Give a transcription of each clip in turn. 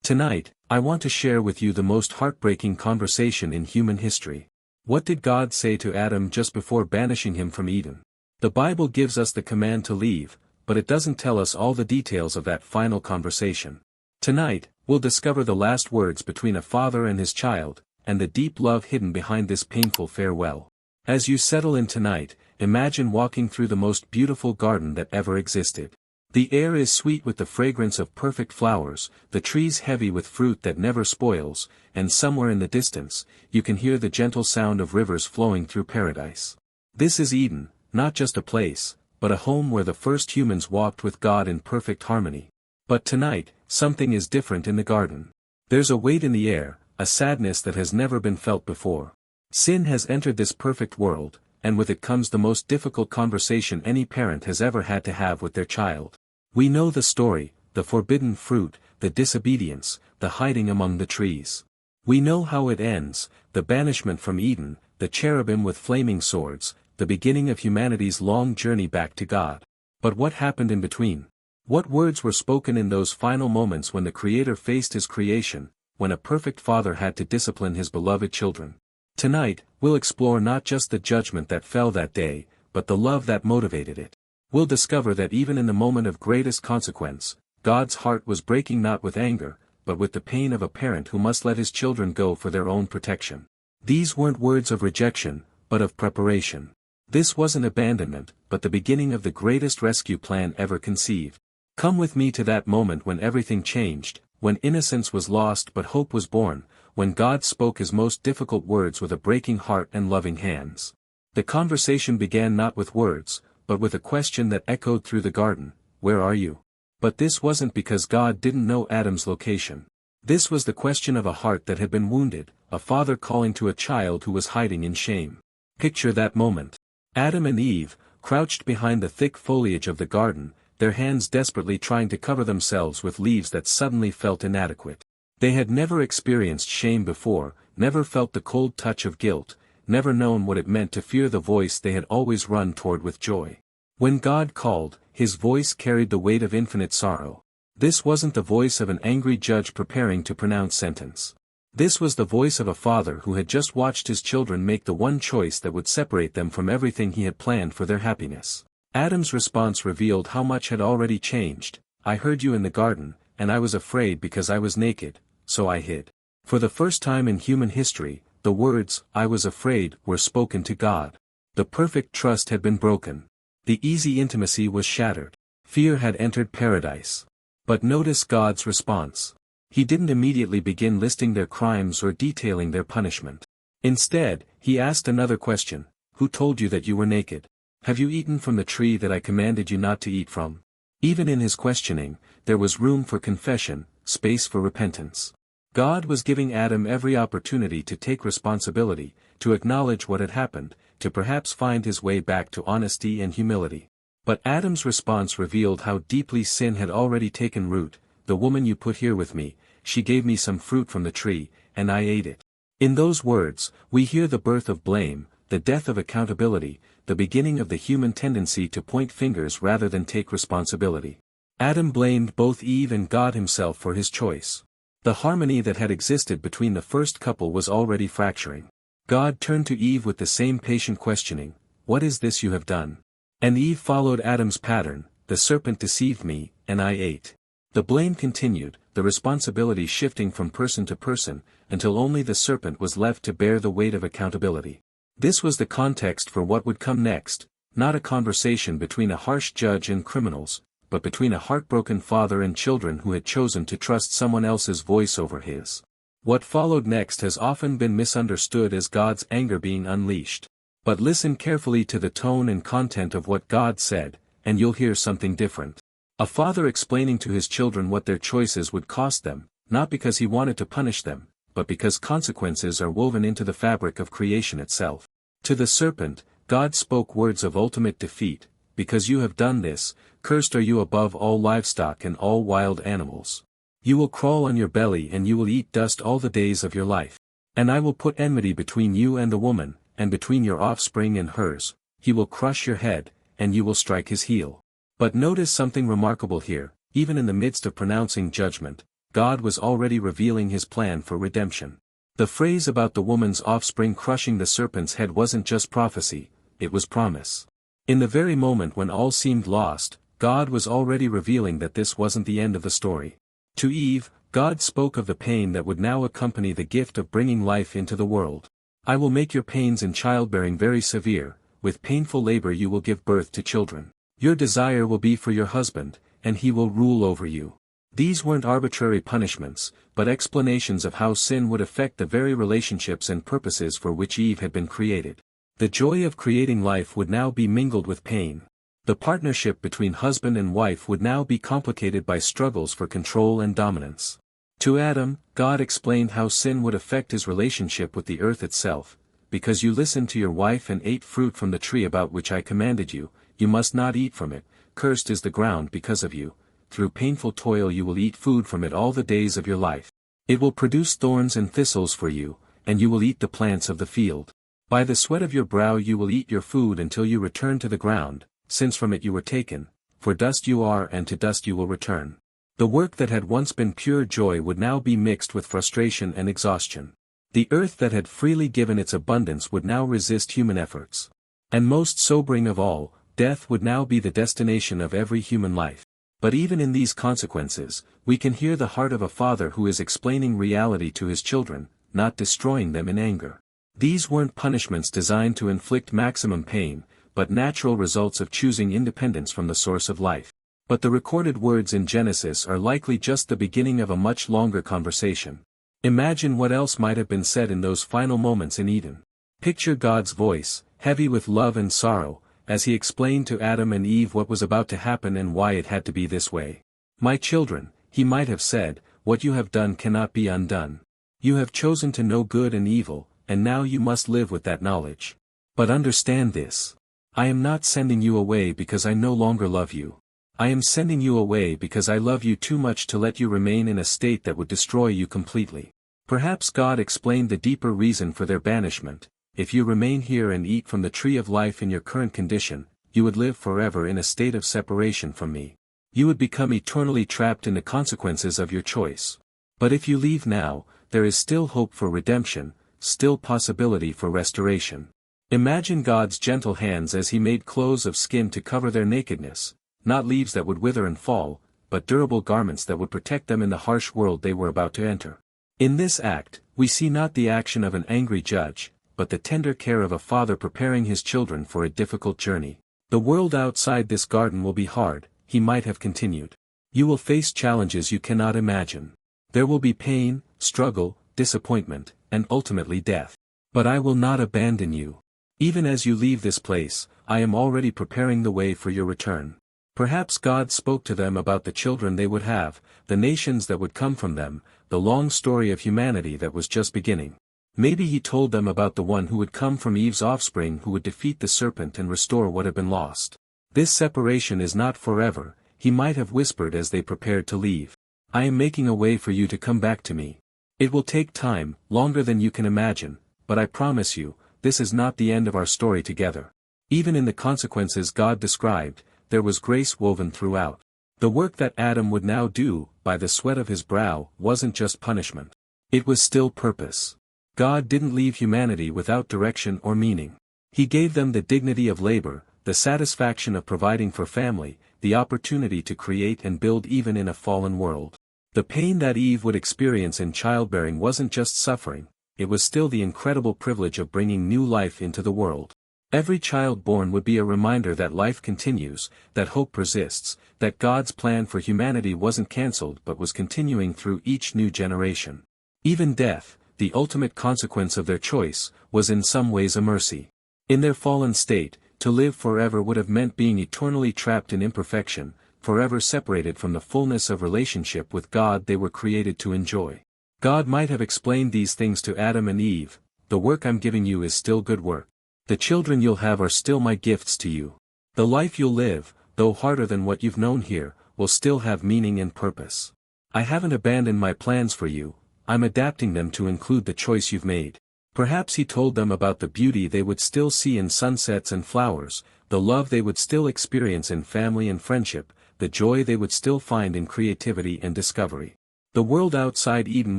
Tonight, I want to share with you the most heartbreaking conversation in human history. What did God say to Adam just before banishing him from Eden? The Bible gives us the command to leave, but it doesn't tell us all the details of that final conversation. Tonight, we'll discover the last words between a father and his child, and the deep love hidden behind this painful farewell. As you settle in tonight, imagine walking through the most beautiful garden that ever existed. The air is sweet with the fragrance of perfect flowers, the trees heavy with fruit that never spoils, and somewhere in the distance, you can hear the gentle sound of rivers flowing through paradise. This is Eden, not just a place, but a home where the first humans walked with God in perfect harmony. But tonight, something is different in the garden. There's a weight in the air, a sadness that has never been felt before. Sin has entered this perfect world, and with it comes the most difficult conversation any parent has ever had to have with their child. We know the story, the forbidden fruit, the disobedience, the hiding among the trees. We know how it ends, the banishment from Eden, the cherubim with flaming swords, the beginning of humanity's long journey back to God. But what happened in between? What words were spoken in those final moments when the Creator faced His creation, when a perfect Father had to discipline His beloved children? Tonight, we'll explore not just the judgment that fell that day, but the love that motivated it. We'll discover that even in the moment of greatest consequence, God's heart was breaking not with anger, but with the pain of a parent who must let his children go for their own protection. These weren't words of rejection, but of preparation. This wasn't abandonment, but the beginning of the greatest rescue plan ever conceived. Come with me to that moment when everything changed, when innocence was lost but hope was born, when God spoke His most difficult words with a breaking heart and loving hands. The conversation began not with words, but with a question that echoed through the garden: where are you? But this wasn't because God didn't know Adam's location. This was the question of a heart that had been wounded, a father calling to a child who was hiding in shame. Picture that moment. Adam and Eve, crouched behind the thick foliage of the garden, their hands desperately trying to cover themselves with leaves that suddenly felt inadequate. They had never experienced shame before, never felt the cold touch of guilt, never known what it meant to fear the voice they had always run toward with joy. When God called, His voice carried the weight of infinite sorrow. This wasn't the voice of an angry judge preparing to pronounce sentence. This was the voice of a father who had just watched his children make the one choice that would separate them from everything he had planned for their happiness. Adam's response revealed how much had already changed. I heard you in the garden, and I was afraid because I was naked, so I hid. For the first time in human history, the words, I was afraid, were spoken to God. The perfect trust had been broken. The easy intimacy was shattered. Fear had entered paradise. But notice God's response. He didn't immediately begin listing their crimes or detailing their punishment. Instead, He asked another question: who told you that you were naked? Have you eaten from the tree that I commanded you not to eat from? Even in His questioning, there was room for confession, space for repentance. God was giving Adam every opportunity to take responsibility, to acknowledge what had happened, to perhaps find his way back to honesty and humility. But Adam's response revealed how deeply sin had already taken root. The woman you put here with me, she gave me some fruit from the tree, and I ate it. In those words, we hear the birth of blame, the death of accountability, the beginning of the human tendency to point fingers rather than take responsibility. Adam blamed both Eve and God Himself for his choice. The harmony that had existed between the first couple was already fracturing. God turned to Eve with the same patient questioning: what is this you have done? And Eve followed Adam's pattern: the serpent deceived me, and I ate. The blame continued, the responsibility shifting from person to person, until only the serpent was left to bear the weight of accountability. This was the context for what would come next, not a conversation between a harsh judge and criminals, but between a heartbroken father and children who had chosen to trust someone else's voice over his. What followed next has often been misunderstood as God's anger being unleashed. But listen carefully to the tone and content of what God said, and you'll hear something different. A father explaining to his children what their choices would cost them, not because he wanted to punish them, but because consequences are woven into the fabric of creation itself. To the serpent, God spoke words of ultimate defeat: because you have done this, cursed are you above all livestock and all wild animals. You will crawl on your belly and you will eat dust all the days of your life. And I will put enmity between you and the woman, and between your offspring and hers. He will crush your head, and you will strike his heel. But notice something remarkable here: even in the midst of pronouncing judgment, God was already revealing his plan for redemption. The phrase about the woman's offspring crushing the serpent's head wasn't just prophecy, it was promise. In the very moment when all seemed lost, God was already revealing that this wasn't the end of the story. To Eve, God spoke of the pain that would now accompany the gift of bringing life into the world. I will make your pains in childbearing very severe, with painful labor you will give birth to children. Your desire will be for your husband, and he will rule over you. These weren't arbitrary punishments, but explanations of how sin would affect the very relationships and purposes for which Eve had been created. The joy of creating life would now be mingled with pain. The partnership between husband and wife would now be complicated by struggles for control and dominance. To Adam, God explained how sin would affect his relationship with the earth itself. Because you listened to your wife and ate fruit from the tree about which I commanded you, you must not eat from it, cursed is the ground because of you. Through painful toil you will eat food from it all the days of your life. It will produce thorns and thistles for you, and you will eat the plants of the field. By the sweat of your brow you will eat your food until you return to the ground, since from it you were taken, for dust you are and to dust you will return. The work that had once been pure joy would now be mixed with frustration and exhaustion. The earth that had freely given its abundance would now resist human efforts. And most sobering of all, death would now be the destination of every human life. But even in these consequences, we can hear the heart of a father who is explaining reality to his children, not destroying them in anger. These weren't punishments designed to inflict maximum pain, but natural results of choosing independence from the source of life. But the recorded words in Genesis are likely just the beginning of a much longer conversation. Imagine what else might have been said in those final moments in Eden. Picture God's voice, heavy with love and sorrow, as he explained to Adam and Eve what was about to happen and why it had to be this way. My children, he might have said, what you have done cannot be undone. You have chosen to know good and evil, and now you must live with that knowledge. But understand this. I am not sending you away because I no longer love you. I am sending you away because I love you too much to let you remain in a state that would destroy you completely. Perhaps God explained the deeper reason for their banishment. If you remain here and eat from the tree of life in your current condition, you would live forever in a state of separation from me. You would become eternally trapped in the consequences of your choice. But if you leave now, there is still hope for redemption, still possibility for restoration. Imagine God's gentle hands as he made clothes of skin to cover their nakedness, not leaves that would wither and fall, but durable garments that would protect them in the harsh world they were about to enter. In this act, we see not the action of an angry judge, but the tender care of a father preparing his children for a difficult journey. The world outside this garden will be hard, he might have continued. You will face challenges you cannot imagine. There will be pain, struggle, disappointment, and ultimately death. But I will not abandon you. Even as you leave this place, I am already preparing the way for your return. Perhaps God spoke to them about the children they would have, the nations that would come from them, the long story of humanity that was just beginning. Maybe he told them about the one who would come from Eve's offspring who would defeat the serpent and restore what had been lost. This separation is not forever, he might have whispered as they prepared to leave. I am making a way for you to come back to me. It will take time, longer than you can imagine, but I promise you, this is not the end of our story together. Even in the consequences God described, there was grace woven throughout. The work that Adam would now do, by the sweat of his brow, wasn't just punishment. It was still purpose. God didn't leave humanity without direction or meaning. He gave them the dignity of labor, the satisfaction of providing for family, the opportunity to create and build even in a fallen world. The pain that Eve would experience in childbearing wasn't just suffering, it was still the incredible privilege of bringing new life into the world. Every child born would be a reminder that life continues, that hope persists, that God's plan for humanity wasn't cancelled but was continuing through each new generation. Even death, the ultimate consequence of their choice, was in some ways a mercy. In their fallen state, to live forever would have meant being eternally trapped in imperfection, forever separated from the fullness of relationship with God they were created to enjoy. God might have explained these things to Adam and Eve. The work I'm giving you is still good work. The children you'll have are still my gifts to you. The life you'll live, though harder than what you've known here, will still have meaning and purpose. I haven't abandoned my plans for you, I'm adapting them to include the choice you've made. Perhaps he told them about the beauty they would still see in sunsets and flowers, the love they would still experience in family and friendship, the joy they would still find in creativity and discovery. The world outside Eden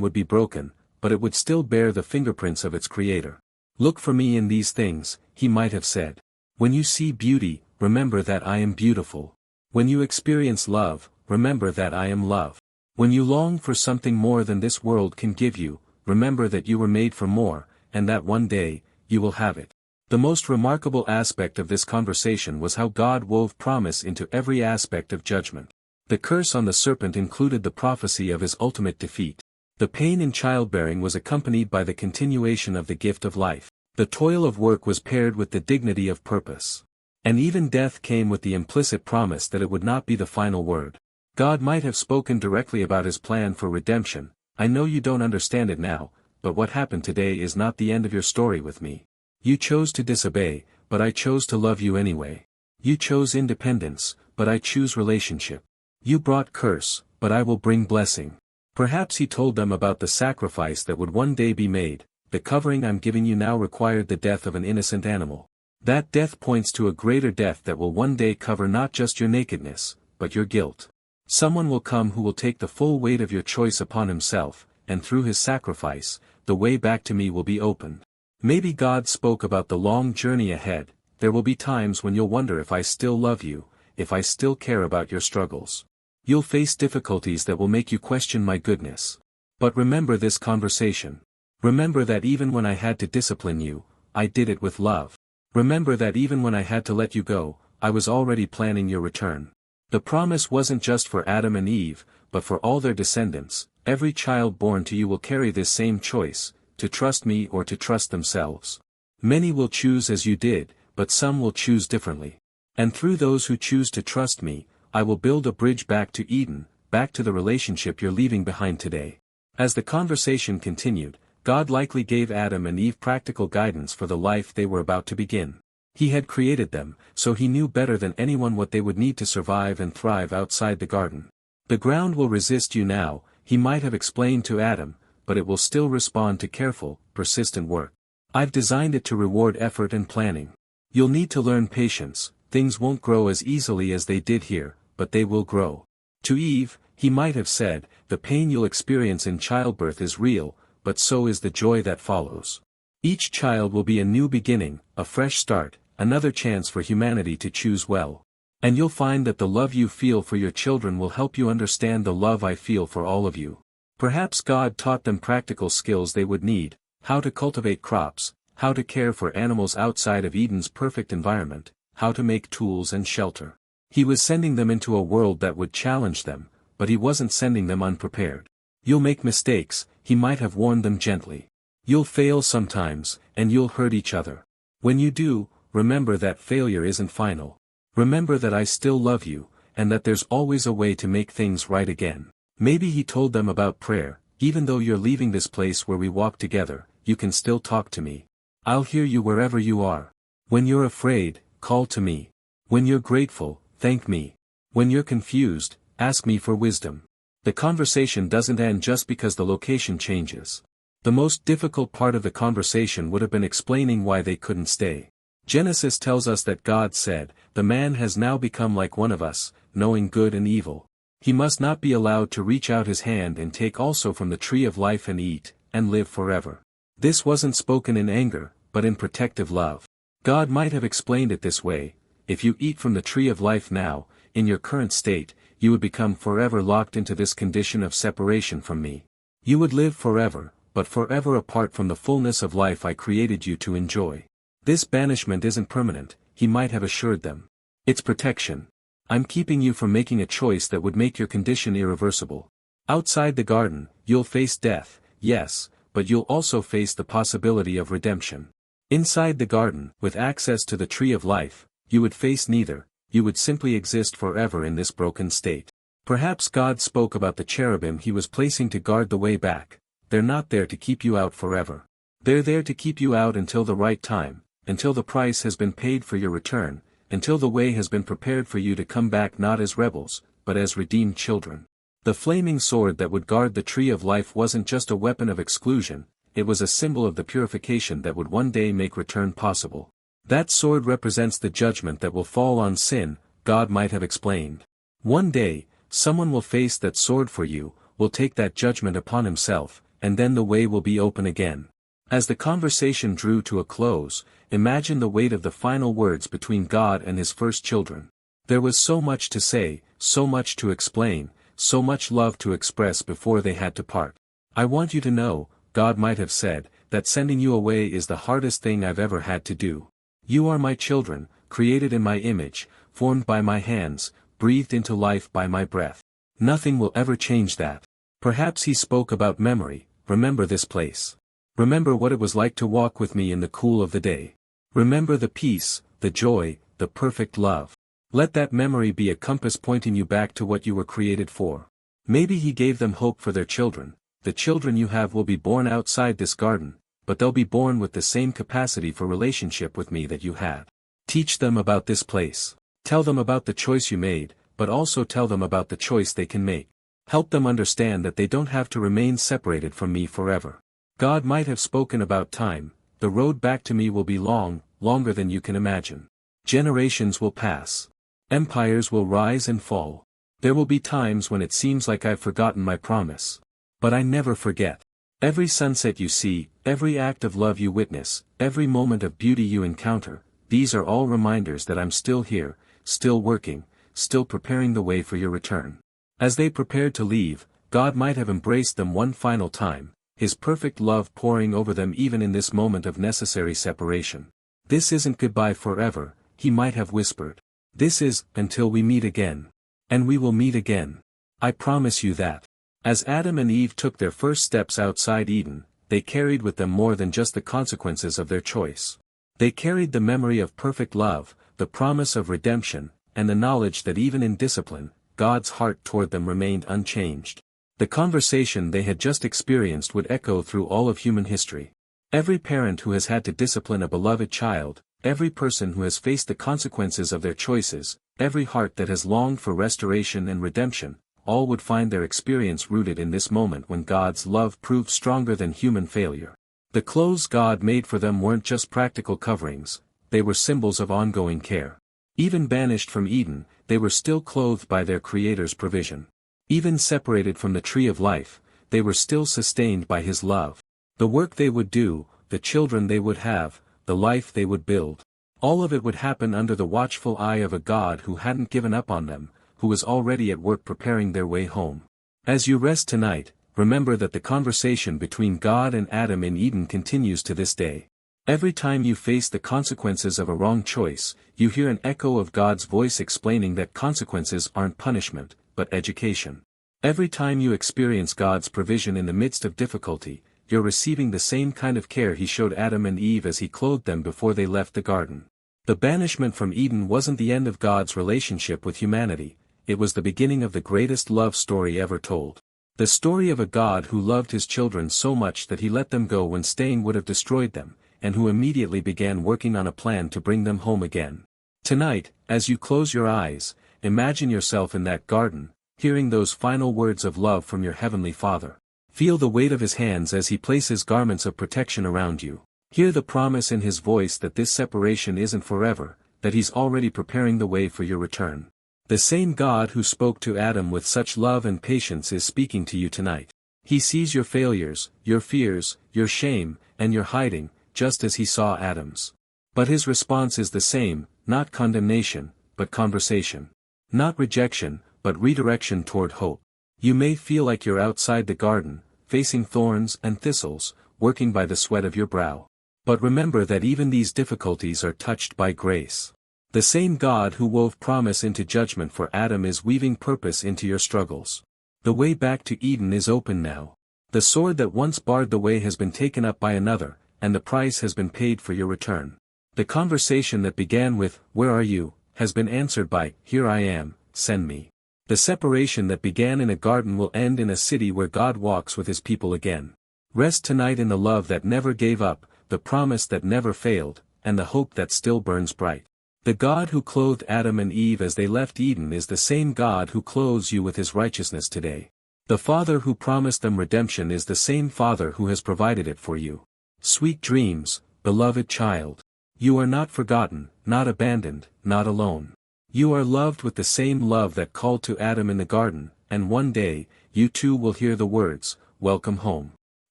would be broken, but it would still bear the fingerprints of its creator. Look for me in these things, he might have said. When you see beauty, remember that I am beautiful. When you experience love, remember that I am love. When you long for something more than this world can give you, remember that you were made for more, and that one day, you will have it. The most remarkable aspect of this conversation was how God wove promise into every aspect of judgment. The curse on the serpent included the prophecy of his ultimate defeat. The pain in childbearing was accompanied by the continuation of the gift of life. The toil of work was paired with the dignity of purpose. And even death came with the implicit promise that it would not be the final word. God might have spoken directly about his plan for redemption. I know you don't understand it now, but what happened today is not the end of your story with me. You chose to disobey, but I chose to love you anyway. You chose independence, but I choose relationship. You brought curse, but I will bring blessing. Perhaps he told them about the sacrifice that would one day be made. The covering I'm giving you now required the death of an innocent animal. That death points to a greater death that will one day cover not just your nakedness, but your guilt. Someone will come who will take the full weight of your choice upon himself, and through his sacrifice, the way back to me will be opened. Maybe God spoke about the long journey ahead. There will be times when you'll wonder if I still love you, if I still care about your struggles. You'll face difficulties that will make you question my goodness. But remember this conversation. Remember that even when I had to discipline you, I did it with love. Remember that even when I had to let you go, I was already planning your return. The promise wasn't just for Adam and Eve, but for all their descendants. Every child born to you will carry this same choice, to trust me or to trust themselves. Many will choose as you did, but some will choose differently. And through those who choose to trust me, I will build a bridge back to Eden, back to the relationship you're leaving behind today. As the conversation continued, God likely gave Adam and Eve practical guidance for the life they were about to begin. He had created them, so he knew better than anyone what they would need to survive and thrive outside the garden. The ground will resist you now, he might have explained to Adam, but it will still respond to careful, persistent work. I've designed it to reward effort and planning. You'll need to learn patience. Things won't grow as easily as they did here, but they will grow. To Eve, he might have said, the pain you'll experience in childbirth is real, but so is the joy that follows. Each child will be a new beginning, a fresh start, another chance for humanity to choose well. And you'll find that the love you feel for your children will help you understand the love I feel for all of you. Perhaps God taught them practical skills they would need, how to cultivate crops, how to care for animals outside of Eden's perfect environment, how to make tools and shelter. He was sending them into a world that would challenge them, but he wasn't sending them unprepared. You'll make mistakes, he might have warned them gently. You'll fail sometimes, and you'll hurt each other. When you do, remember that failure isn't final. Remember that I still love you, and that there's always a way to make things right again. Maybe he told them about prayer. Even though you're leaving this place where we walk together, you can still talk to me. I'll hear you wherever you are. When you're afraid, call to me. When you're grateful, thank me. When you're confused, ask me for wisdom. The conversation doesn't end just because the location changes. The most difficult part of the conversation would have been explaining why they couldn't stay. Genesis tells us that God said, "The man has now become like one of us, knowing good and evil. He must not be allowed to reach out his hand and take also from the tree of life and eat, and live forever." This wasn't spoken in anger, but in protective love. God might have explained it this way: if you eat from the tree of life now, in your current state, you would become forever locked into this condition of separation from me. You would live forever, but forever apart from the fullness of life I created you to enjoy. This banishment isn't permanent, he might have assured them. It's protection. I'm keeping you from making a choice that would make your condition irreversible. Outside the garden, you'll face death, yes, but you'll also face the possibility of redemption. Inside the garden, with access to the tree of life, you would face neither. You would simply exist forever in this broken state. Perhaps God spoke about the cherubim he was placing to guard the way back. They're not there to keep you out forever. They're there to keep you out until the right time, until the price has been paid for your return, until the way has been prepared for you to come back not as rebels, but as redeemed children. The flaming sword that would guard the tree of life wasn't just a weapon of exclusion, it was a symbol of the purification that would one day make return possible. That sword represents the judgment that will fall on sin, God might have explained. One day, someone will face that sword for you, will take that judgment upon himself, and then the way will be open again. As the conversation drew to a close, imagine the weight of the final words between God and his first children. There was so much to say, so much to explain, so much love to express before they had to part. I want you to know, God might have said, that sending you away is the hardest thing I've ever had to do. You are my children, created in my image, formed by my hands, breathed into life by my breath. Nothing will ever change that. Perhaps he spoke about memory. Remember this place. Remember what it was like to walk with me in the cool of the day. Remember the peace, the joy, the perfect love. Let that memory be a compass pointing you back to what you were created for. Maybe he gave them hope for their children. The children you have will be born outside this garden, but they'll be born with the same capacity for relationship with me that you had. Teach them about this place. Tell them about the choice you made, but also tell them about the choice they can make. Help them understand that they don't have to remain separated from me forever. God might have spoken about time. The road back to me will be long, longer than you can imagine. Generations will pass. Empires will rise and fall. There will be times when it seems like I've forgotten my promise. But I never forget. Every sunset you see, every act of love you witness, every moment of beauty you encounter, these are all reminders that I'm still here, still working, still preparing the way for your return. As they prepared to leave, God might have embraced them one final time, his perfect love pouring over them even in this moment of necessary separation. This isn't goodbye forever, he might have whispered. This is, until we meet again. And we will meet again. I promise you that. As Adam and Eve took their first steps outside Eden, they carried with them more than just the consequences of their choice. They carried the memory of perfect love, the promise of redemption, and the knowledge that even in discipline, God's heart toward them remained unchanged. The conversation they had just experienced would echo through all of human history. Every parent who has had to discipline a beloved child, every person who has faced the consequences of their choices, every heart that has longed for restoration and redemption, all would find their experience rooted in this moment when God's love proved stronger than human failure. The clothes God made for them weren't just practical coverings, they were symbols of ongoing care. Even banished from Eden, they were still clothed by their Creator's provision. Even separated from the tree of life, they were still sustained by His love. The work they would do, the children they would have, the life they would build. All of it would happen under the watchful eye of a God who hadn't given up on them, who was already at work preparing their way home. As you rest tonight, remember that the conversation between God and Adam in Eden continues to this day. Every time you face the consequences of a wrong choice, you hear an echo of God's voice explaining that consequences aren't punishment, but education. Every time you experience God's provision in the midst of difficulty, you're receiving the same kind of care He showed Adam and Eve as He clothed them before they left the garden. The banishment from Eden wasn't the end of God's relationship with humanity, it was the beginning of the greatest love story ever told. The story of a God who loved His children so much that He let them go when staying would have destroyed them, and who immediately began working on a plan to bring them home again. Tonight, as you close your eyes, imagine yourself in that garden, hearing those final words of love from your Heavenly Father. Feel the weight of His hands as He places garments of protection around you. Hear the promise in His voice that this separation isn't forever, that He's already preparing the way for your return. The same God who spoke to Adam with such love and patience is speaking to you tonight. He sees your failures, your fears, your shame, and your hiding, just as He saw Adam's. But His response is the same, not condemnation, but conversation. Not rejection, but redirection toward hope. You may feel like you're outside the garden, facing thorns and thistles, working by the sweat of your brow. But remember that even these difficulties are touched by grace. The same God who wove promise into judgment for Adam is weaving purpose into your struggles. The way back to Eden is open now. The sword that once barred the way has been taken up by another, and the price has been paid for your return. The conversation that began with, "Where are you?" has been answered by, "Here I am, send me." The separation that began in a garden will end in a city where God walks with His people again. Rest tonight in the love that never gave up, the promise that never failed, and the hope that still burns bright. The God who clothed Adam and Eve as they left Eden is the same God who clothes you with His righteousness today. The Father who promised them redemption is the same Father who has provided it for you. Sweet dreams, beloved child. You are not forgotten, not abandoned, not alone. You are loved with the same love that called to Adam in the garden, and one day, you too will hear the words, "Welcome home."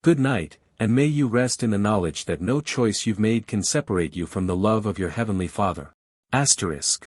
Good night, and may you rest in the knowledge that no choice you've made can separate you from the love of your Heavenly Father. Asterisk.